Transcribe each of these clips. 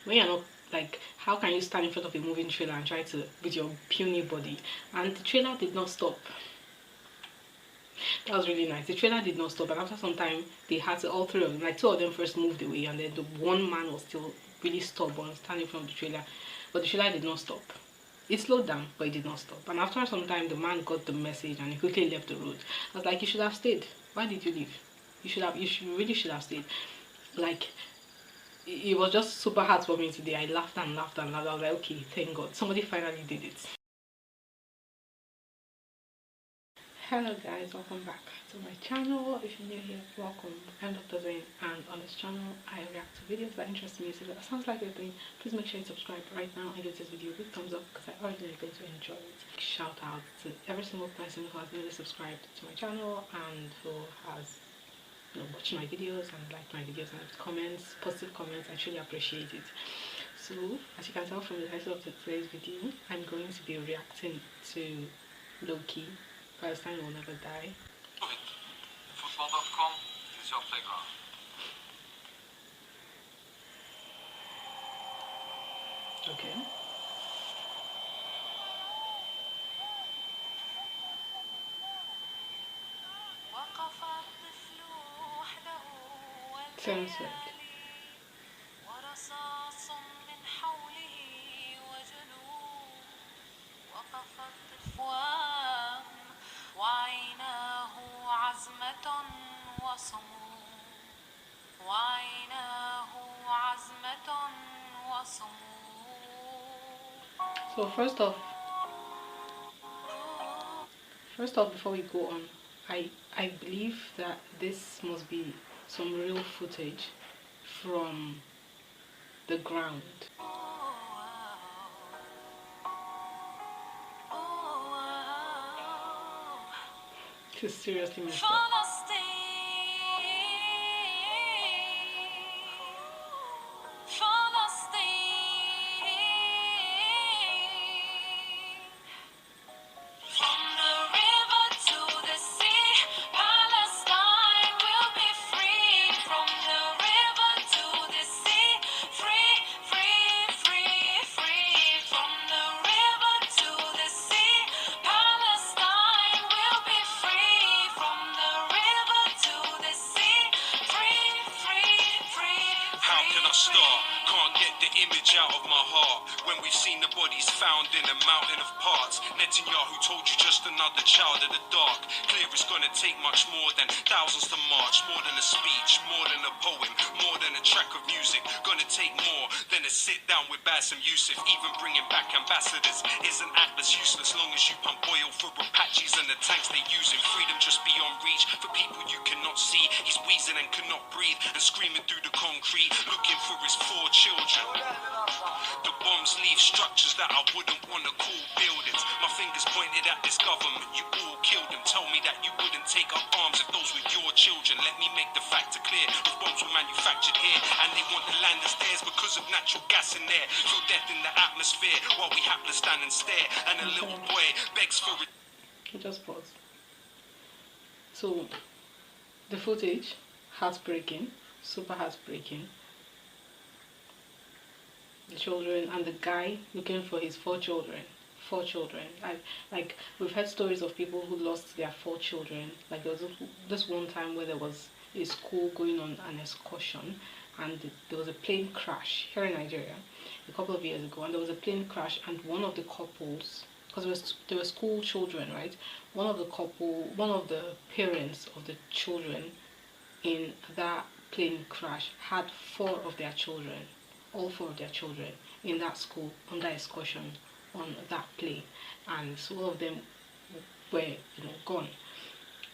When you're not, like, how can you stand in front of a moving trailer and try to, with your puny body? And the trailer did not stop. That was really nice. The trailer did not stop, and after some time, they had to, all three of them, like two of them first moved away, and then the one man was still really stubborn, standing in front of the trailer. But the trailer did not stop. It slowed down, but it did not stop. And after some time, the man got the message and he quickly left the road. I was like, you should have stayed. Why did you leave? You really should have stayed. Like, it was just super hard for me today. I laughed and laughed and laughed. I was like, okay, thank God, somebody finally did it. Hello guys, welcome back to my channel. If you're new here, welcome. I'm Dr. Zain, and on this channel I react to videos that interest me. So if that sounds like your thing, please make sure you subscribe right now and give this video a big thumbs up, because I already know you're going to enjoy it. Shout out to every single person who has newly subscribed to my channel and who has watched my videos and liked my videos and comments, positive comments. I truly appreciate it. So as you can tell from the title of today's video, I'm going to be reacting to LOWKEY, Palestine Will Never Die. Football.com is your playground. Okay. Censored. So first off, before we go on, I believe that this must be some real footage from the ground. This is seriously messed up. Can't get the image out of my heart when we've seen the bodies found in a mountain of parts. Netanyahu told you just another child of the dark. Clear it's gonna take much more than thousands to march, more than a speech, more than a poem, more than a track of music. Gonna take more than a sit down with Bassem Youssef. Even bringing back ambassadors isn't atlas useless long as you pump oil for Apaches and the tanks they using. Freedom just beyond reach for people you cannot see. He's wheezing and cannot breathe and screaming through the concrete, looking for his 4 children. The bombs leave structures that I wouldn't want to call buildings. My fingers pointed at this government, you all killed them. Tell me that you wouldn't take up arms if those were your children. Let me make the factor clear, those bombs were manufactured here, and they want the land as theirs because of natural gas in there. Feel death in the atmosphere while we hapless stand and stare, and a little boy begs for it. Just pause. So the footage, heartbreaking, super heartbreaking. The children and the guy looking for his 4 children. 4 children. Like we've heard stories of people who lost their 4 children. Like there was this one time where there was a school going on an excursion, and there was a plane crash here in Nigeria a couple of years ago, and there was a plane crash, and one of the couples, because there were school children, right? One of the parents of the children in that plane crash had 4 of their children, all 4 of their children in that school on that excursion on that plane, and so all of them were gone.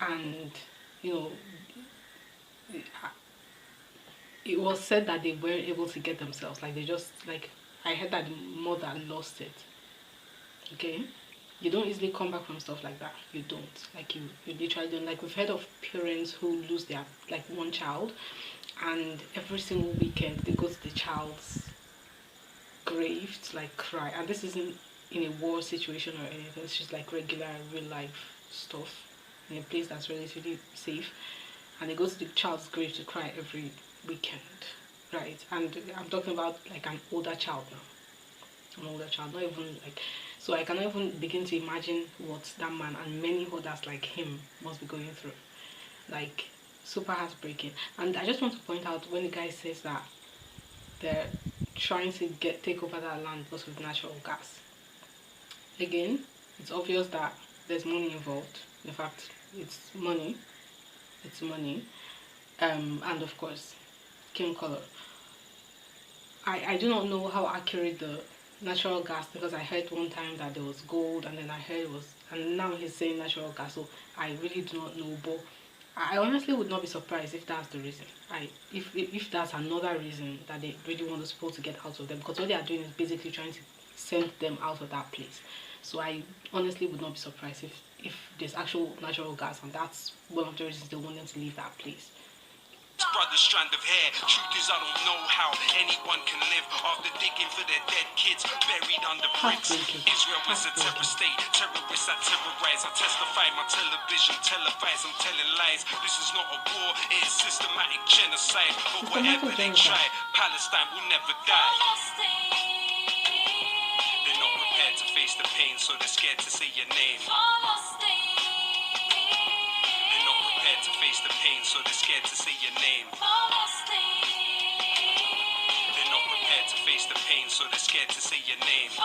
And it was said that they weren't able to get themselves, like they just, like, I heard that the mother lost it. Okay, you don't easily come back from stuff like that. You don't, like, you literally don't. Like, we've heard of parents who lose their, like, one child, and every single weekend they go to the child's grave to, like, cry. And this isn't in a war situation or anything, it's just like regular real life stuff in a place that's relatively safe, and they go to the child's grave to cry every weekend. right? And I'm talking about like an older child now. An older child, not even like, so I cannot even begin to imagine what that man and many others like him must be going through. Like, super heartbreaking. And I just want to point out, when the guy says that they're trying to take over that land because of natural gas, again, it's obvious that there's money involved. In fact, it's money. It's money. And of course, skin color. I do not know how accurate the natural gas, because I heard one time that there was gold, and then I heard it was, and now he's saying natural gas, so I really do not know. But I honestly would not be surprised if that's the reason. If that's another reason that they really want those people to get out of them, because what they are doing is basically trying to send them out of that place. So I honestly would not be surprised if there's actual natural gas, and that's one of the reasons they want them to leave that place. Brother strand of hair. Truth is I don't know how anyone can live after digging for their dead kids buried under bricks. Israel is a terror state, terrorists that terrorize. I testify my television, televise, I'm telling lies. This is not a war, it is systematic genocide. But whatever they try, Palestine will never die. They're not prepared to face the pain, so they're scared to say your name. To face the pain, so they're scared to say your name. They're not prepared to face the pain, so they're scared to say your name. They're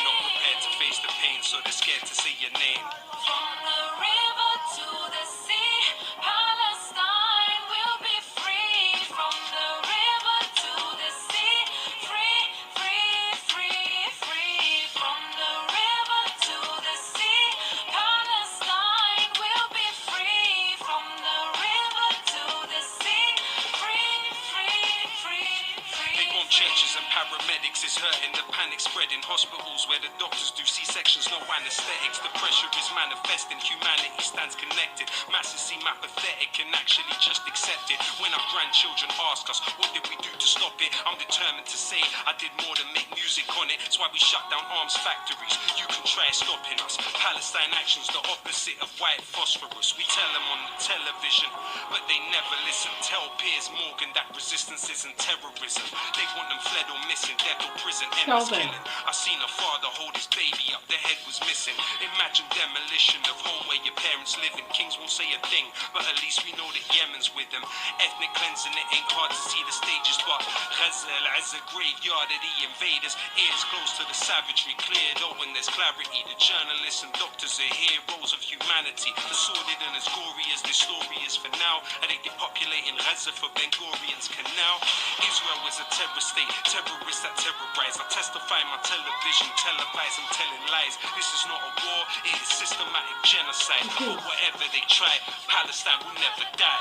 not prepared to face the pain, so they're scared to say your name. From the river to the sea, Palestine will be free. From the river to the sea, free, free, free, free. From the river to the sea, Palestine will be free. From the river to the sea, free, free, free, free. They want churches and paramedics, it's hurting, the panic spreading. Hospitals where the doctors do C-sections, no anesthetics. The pressure is manifesting, humanity stands connected. Masses seem apathetic and actually just accept it. When our grandchildren ask us, what did we do to stop it? I'm determined to say I did more than make music on it. That's why we shut down arms factories. You can try stopping us. Palestine action's the opposite of white phosphorus. We tell them on the television, but they never listen. Tell Piers Morgan that resistance isn't terrorism. They want them fled or missing, dead or prison, endless killing. I seen a father hold his baby up, the head was missing. Imagine demolition of home where your parents live in. Kings won't say a thing, but at least we know that Yemen's with them. Ethnic cleansing, it ain't hard to see the stages, but Gaza as a graveyard of the invaders. Ears close to the savagery, clear though when there's clarity. The journalists and doctors are heroes of humanity. As sordid and as gory as this story is for now, and they depopulating Gaza for Ben Gurion's canal. Israel is a terror state, terrorists that terrorize. I testify my television, televise, I'm telling lies. This is not a war, it is systematic genocide. But whatever they try, Palestine will never die.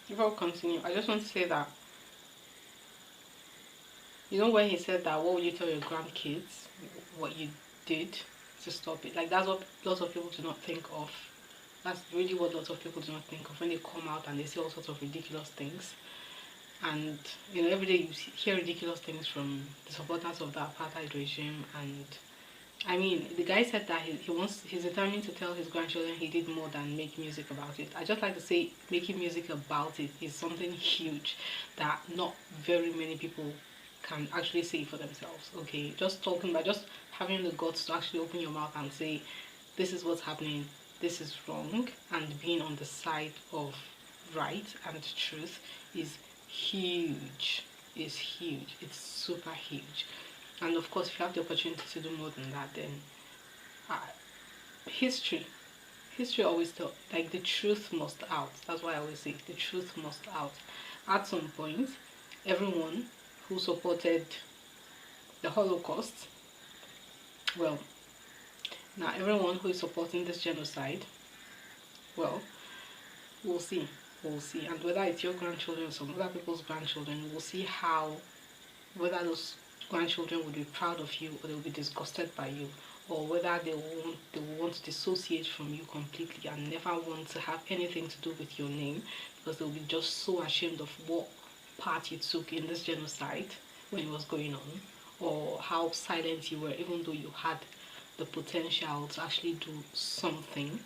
Before we continue, I just want to say that, you know, when he said that, what would you tell your grandkids what you did to stop it? Like, that's what lots of people do not think of. That's really what lots of people do not think of when they come out and they say all sorts of ridiculous things. And, you know, every day you hear ridiculous things from the supporters of the apartheid regime. And I mean, the guy said that he's determined to tell his grandchildren he did more than make music about it. I just like to say, making music about it is something huge that not very many people can actually say for themselves. Okay, just talking about, just having the guts to actually open your mouth and say, this is what's happening, this is wrong, and being on the side of right and truth is huge. Is huge. It's super huge. And of course, if you have the opportunity to do more than that, then history always tells, like, the truth must out. That's why I always say the truth must out. At some point, everyone who supported the Holocaust, well, now everyone who is supporting this genocide, well, we'll see. And whether it's your grandchildren or some other people's grandchildren, we'll see how, whether those grandchildren will be proud of you or they will be disgusted by you, or whether they will want to dissociate from you completely and never want to have anything to do with your name, because they'll be just so ashamed of what part you took in this genocide when it was going on, or how silent you were even though you had the potential to actually do something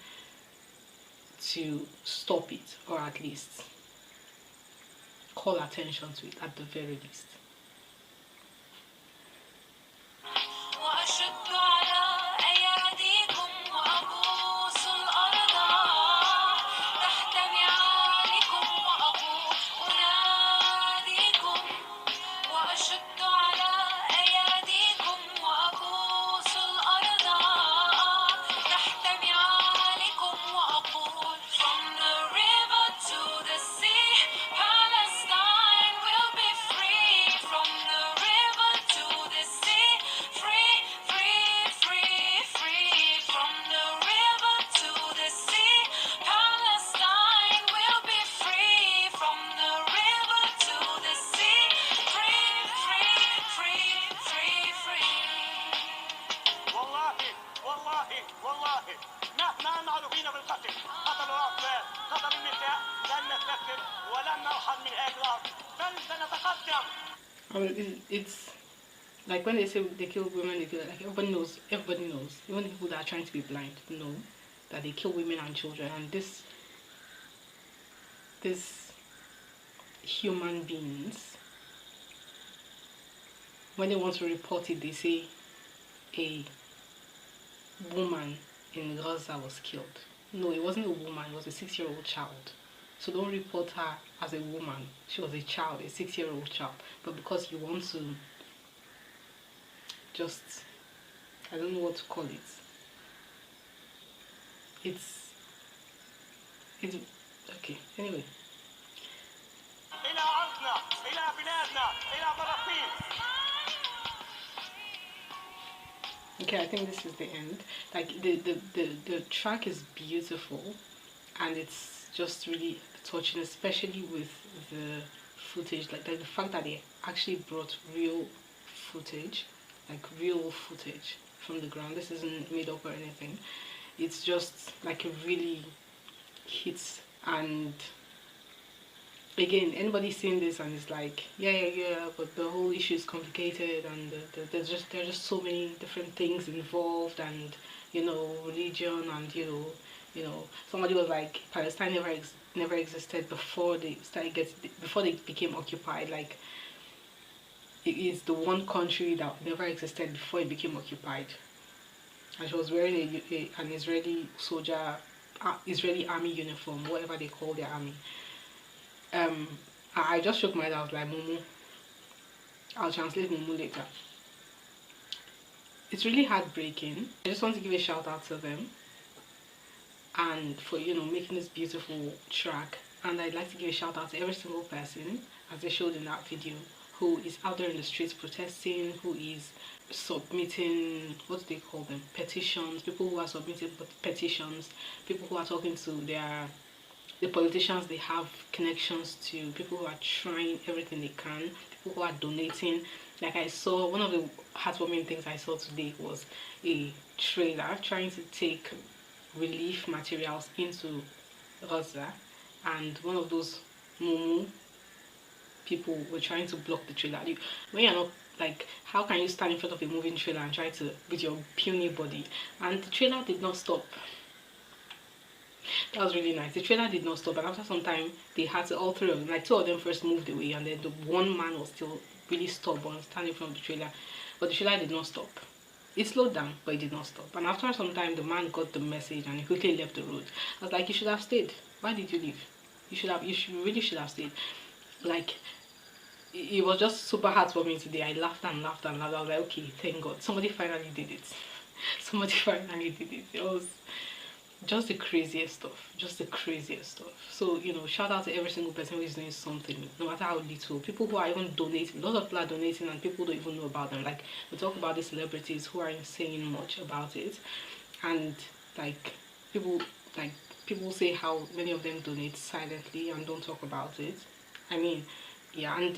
to stop it, or at least call attention to it at the very least. I mean, it's like when they say they kill women, they kill, like everybody knows, even the people that are trying to be blind know that they kill women and children, and this human beings, when they want to report it, they say a woman in Gaza was killed. No, it wasn't a woman, it was a 6-year-old child. So don't report her as a woman. She was a child, a 6-year-old child. But because you want to just, I don't know what to call it. It's okay, anyway. Okay, I think this is the end. Like the track is beautiful, and it's just really touching, especially with the footage, like the fact that they actually brought real footage, like real footage from the ground. This isn't made up or anything. It's just like it really hits. And again, anybody seeing this and it's like, yeah, but the whole issue is complicated, and there's just so many different things involved, and religion, and somebody was like, Palestine never existed before they became occupied. Like, it is the one country that never existed before it became occupied. And she was wearing an Israeli soldier, Israeli army uniform, whatever they call their army. I just shook my head. I was like, Mumu. I'll translate Mumu later. It's really heartbreaking. I just want to give a shout out to them, and for making this beautiful track. And I'd like to give a shout out to every single person, as they showed in that video, who is out there in the streets protesting, who is submitting, what do they call them, petitions, people who are submitting petitions, people who are talking to the politicians they have connections to, people who are trying everything they can, people who are donating. Like, I saw one of the heartwarming things I saw today was a trailer trying to take relief materials into Gaza, and one of those Mumu people were trying to block the trailer. When you're not, like, how can you stand in front of a moving trailer and try to, with your puny body? And the trailer did not stop. That was really nice. The trailer did not stop, and after some time they had to, all three of them, like 2 of them first moved away, and then the one man was still really stubborn standing in front of the trailer, but the trailer did not stop. It slowed down, but it did not stop. And after some time, the man got the message and he quickly left the road. I was like, you should have stayed. Why did you leave? You really should have stayed. Like, it was just super hard for me today. I laughed and laughed and laughed. I was like, okay, thank God, somebody finally did it. Somebody finally did it. It was just the craziest stuff. So shout out to every single person who is doing something, no matter how little. People who are even donating, a lot of people are donating, and people don't even know about them. Like, we talk about these celebrities who aren't saying much about it, and people say how many of them donate silently and don't talk about it. I mean, yeah, and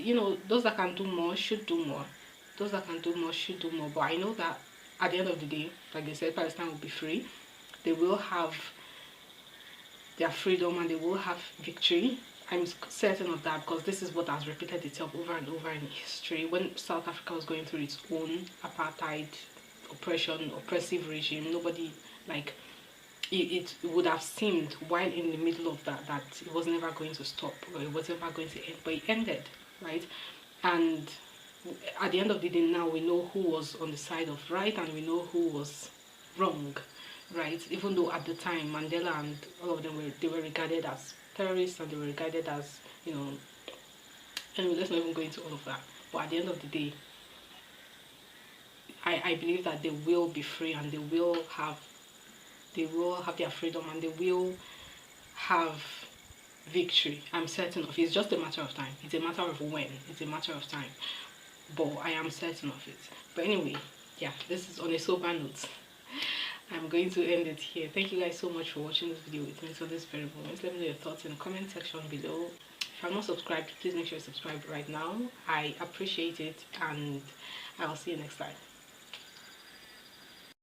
those that can do more should do more. But I know that at the end of the day, like they said, Palestine will be free. They will have their freedom, and they will have victory. I'm certain of that, because this is what has repeated itself over and over in history. When South Africa was going through its own apartheid, oppressive regime, nobody, like, it would have seemed while in the middle of that it was never going to stop, or it was never going to end, but it ended, right? And at the end of the day, now we know who was on the side of right and we know who was wrong, right? Even though at the time Mandela and all of them were regarded as terrorists, and they were regarded as, you know, anyway, let's not even go into all of that. But at the end of the day, I believe that they will be free, and they will have their freedom, and they will have victory. I'm certain of it. It's just a matter of time. It's a matter of when. It's a matter of time. But I am certain of it. But anyway, yeah, this is on a sober note. I'm going to end it here. Thank you guys so much for watching this video with me until this very moment. Let me know your thoughts in the comment section below. If you're not subscribed, please make sure you subscribe right now. I appreciate it, and I'll see you next time.